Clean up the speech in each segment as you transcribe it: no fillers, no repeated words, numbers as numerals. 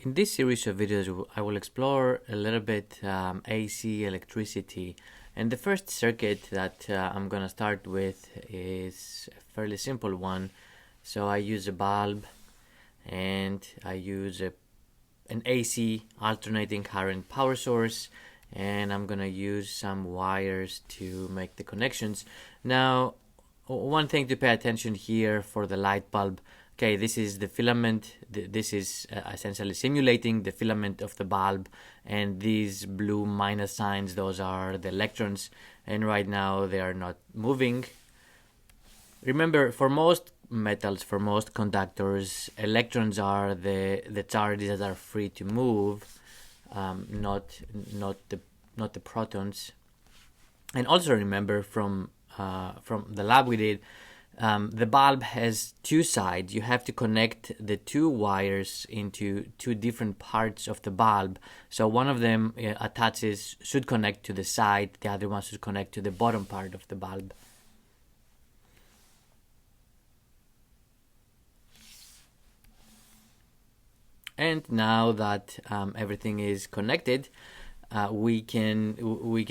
In this series of videos, I will explore a little bit AC electricity. And the first circuit that I'm going to start with is a fairly simple one. So I use a bulb and I use an AC alternating current power source, and I'm going to use some wires to make the connections. Now, one thing to pay attention here for the light bulb. Okay, this is the filament. This is essentially simulating the filament of the bulb, and these blue minus signs, those are the electrons, and right now they are not moving. Remember, for most metals, for most conductors, electrons are the charges that are free to move, not the protons. And also remember from the lab we did, the bulb has two sides. You have to connect the two wires into two different parts of the bulb. So one of them should connect to the side, the other one should connect to the bottom part of the bulb. And now that everything is connected, we can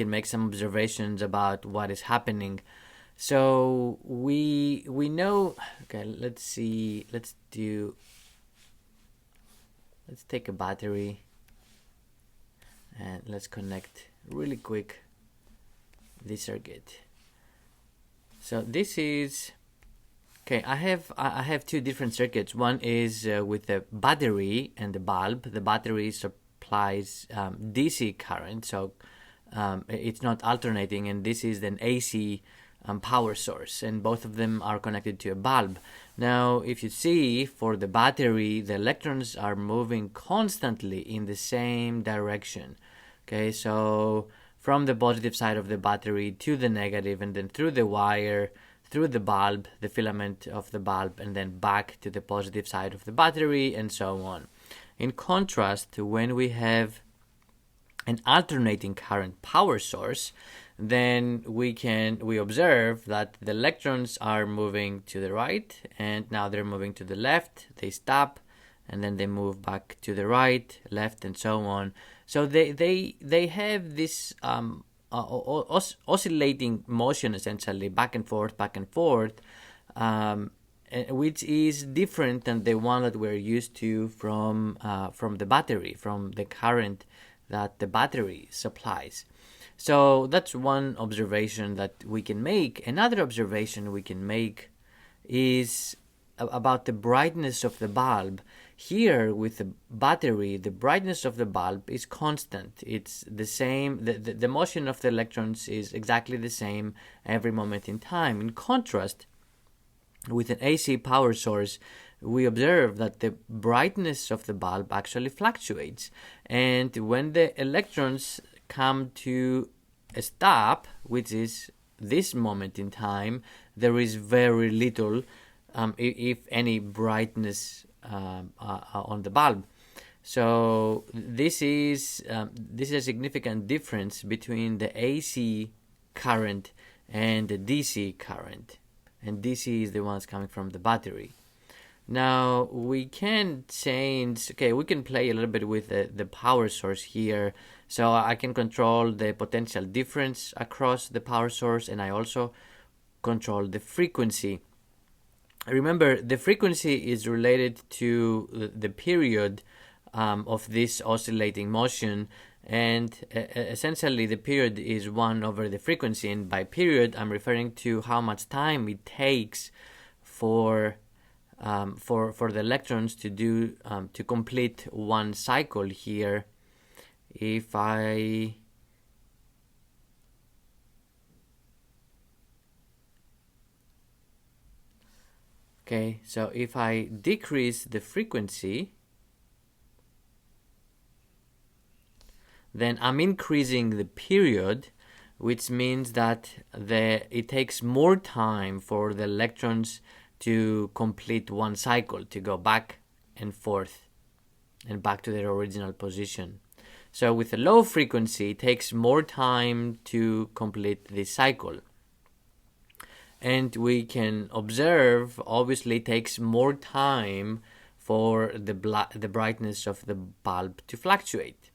make some observations about what is happening. So we know. Okay, let's take a battery and let's connect really quick this circuit. So this is okay. I have two different circuits. One is with the battery and the bulb. The battery supplies DC current, so it's not alternating, and this is an AC power source, and both of them are connected to a bulb. Now, if you see, for the battery, the electrons are moving constantly in the same direction. Okay, so from the positive side of the battery to the negative, and then through the wire, through the bulb, the filament of the bulb, and then back to the positive side of the battery, and so on. In contrast, when we have an alternating current power source, then we observe that the electrons are moving to the right, and now they're moving to the left. They stop, and then they move back to the right, left, and so on. So they have this oscillating motion, essentially back and forth, which is different than the one that we're used to from the battery, from the current that the battery supplies. So that's one observation that we can make. Another observation we can make is about the brightness of the bulb. Here with the battery, the brightness of the bulb is constant. It's the same. The motion of the electrons is exactly the same every moment in time. In contrast, with an AC power source, we observe that the brightness of the bulb actually fluctuates. And when the electrons come to a stop, which is this moment in time, there is very little, if any, brightness on the bulb. So this is a significant difference between the AC current and the DC current, and DC is the ones coming from the battery. Now we can change. Okay, we can play a little bit with the power source here. So I can control the potential difference across the power source, and I also control the frequency. Remember, the frequency is related to the period of this oscillating motion, and essentially the period is 1 over the frequency, and by period I'm referring to how much time it takes for the electrons to complete one cycle here. If I decrease the frequency, then I'm increasing the period, which means that it takes more time for the electrons to complete one cycle, to go back and forth and back to their original position. So with a low frequency, it takes more time to complete this cycle. And we can observe, obviously, it takes more time for the brightness of the bulb to fluctuate.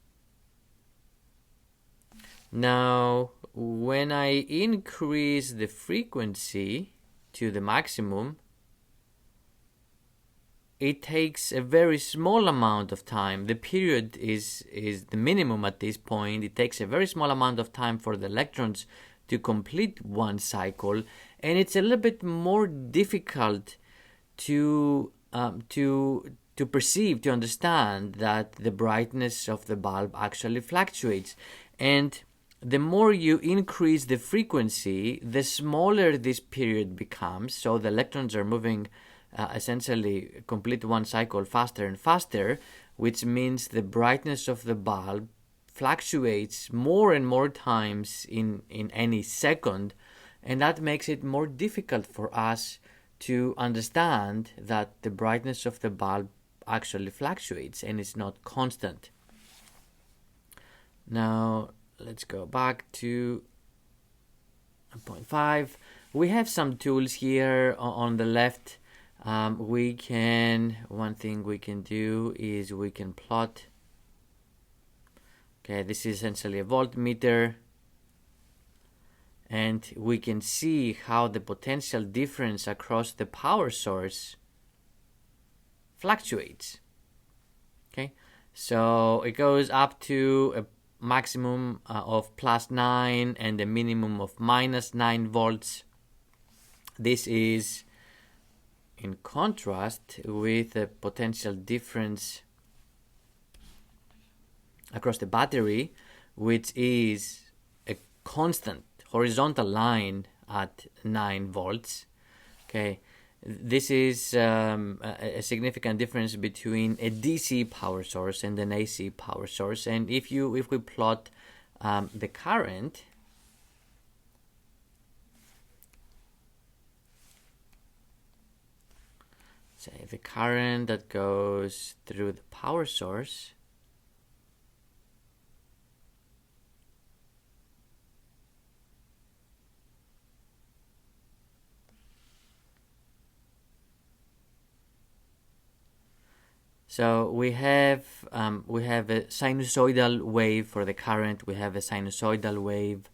Now, when I increase the frequency to the maximum, it takes a very small amount of time. The period is the minimum at this point. It takes a very small amount of time for the electrons to complete one cycle, and it's a little bit more difficult to perceive, to understand that the brightness of the bulb actually fluctuates. And the more you increase the frequency, the smaller this period becomes. So the electrons are moving essentially complete one cycle faster and faster, which means the brightness of the bulb fluctuates more and more times in any second, and that makes it more difficult for us to understand that the brightness of the bulb actually fluctuates and is not constant. Now let's go back to 0.5. We have some tools here on the left. One thing we can do is we can plot. Okay, this is essentially a voltmeter, and we can see how the potential difference across the power source fluctuates. Okay, so it goes up to a maximum of +9 and a minimum of -9 volts. This is in contrast with the potential difference across the battery, which is a constant horizontal line at 9 volts. Okay, this is a significant difference between a DC power source and an AC power source. And if we plot the current, say the current that goes through the power source, so we have a sinusoidal wave for the current. We have a sinusoidal wave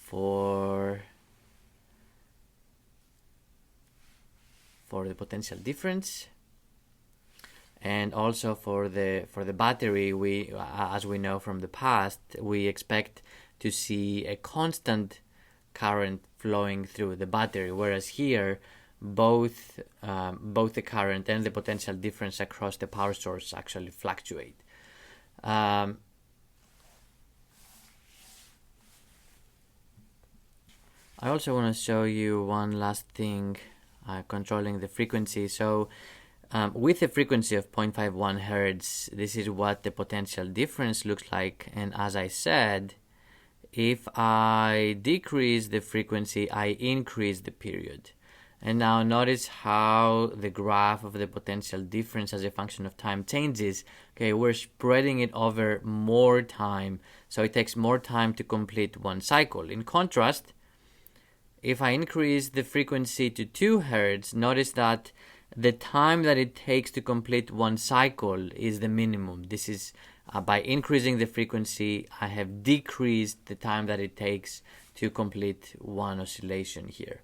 for the potential difference, and also for the battery. We, as we know from the past, we expect to see a constant current flowing through the battery, whereas here both the current and the potential difference across the power source actually fluctuate. I also want to show you one last thing, controlling the frequency. So with a frequency of 0.51 hertz, this is what the potential difference looks like. And as I said, if I decrease the frequency, I increase the period. And now notice how the graph of the potential difference as a function of time changes. Okay, we're spreading it over more time, so it takes more time to complete one cycle. In contrast, if I increase the frequency to 2 hertz, notice that the time that it takes to complete one cycle is the minimum. This is by increasing the frequency, I have decreased the time that it takes to complete one oscillation here.